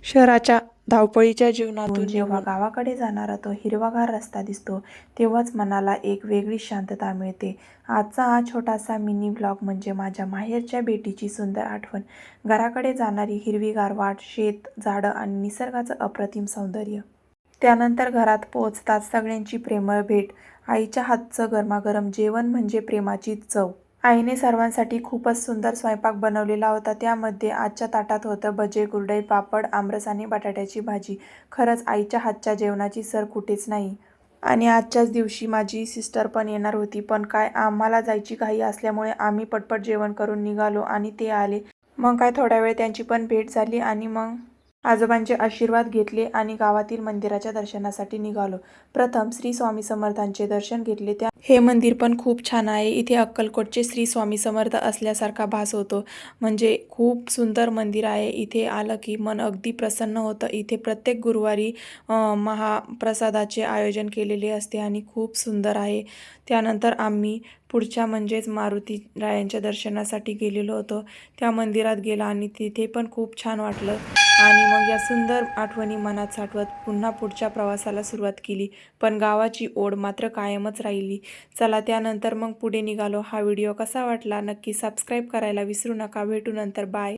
शहराच्या धावपळीच्या जीवनातून जेव्हा निघून गावाकडे जाणारा तो हिरवागार रस्ता दिसतो तेव्हाच मनाला एक वेगळी शांतता मिळते. आजचा हा छोटासा मिनी व्लॉग म्हणजे माझ्या माहेरच्या भेटीची सुंदर आठवण. घराकडे जाणारी हिरवीगार वाट, शेत, झाडं आणि निसर्गाचं अप्रतिम सौंदर्य. त्यानंतर घरात पोहोचताच सगळ्यांची प्रेमळ भेट. आईच्या हातचं गरमागरम जेवण म्हणजे प्रेमाची चव. आईने सर्वांसाठी खूपच सुंदर स्वयंपाक बनवलेला होता. त्यामध्ये आजच्या ताटात होतं भजे, कुरडई, पापड, आमरस आणि बटाट्याची भाजी. खरंच आईच्या हातच्या जेवणाची सर कुठेच नाही. आणि आजच्याच दिवशी माझी सिस्टर पण येणार होती. पण काय, आम्हाला जायची घाई असल्यामुळे आम्ही पटपट जेवण करून निघालो आणि ते आले. मग काय, थोडा वेळ त्यांची पण भेट झाली आणि मग आजोबांचे आशीर्वाद घेतले आणि गावातील मंदिराच्या दर्शनासाठी निघालो. प्रथम श्री स्वामी समर्थांचे दर्शन घेतले. हे मंदिर पण खूप छान आहे. इथे अक्कलकोटचे श्री स्वामी समर्थ असल्यासारखा भास होतो. म्हणजे खूप सुंदर मंदिर आहे. इथे आलं की मन अगदी प्रसन्न होतं. इथे प्रत्येक गुरुवारी महाप्रसादाचे आयोजन केलेले असते आणि खूप सुंदर आहे. त्यानंतर आम्ही पुढच्या म्हणजेच मारुती रायांच्या दर्शनासाठी गेलेलो होतो. त्या मंदिरात गेला आणि तिथे पण खूप छान वाटलं आणि मग या सुंदर आठवणी मनात साठवत पुन्हा पुढच्या प्रवासाला सुरुवात केली. पण गावाची ओढ मात्र कायमच राहिली. चला, त्यानंतर मग पुढे निघालो. हा व्हिडिओ कसा वाटला नक्की सबस्क्राईब करायला विसरू नका. भेटू नंतर. बाय.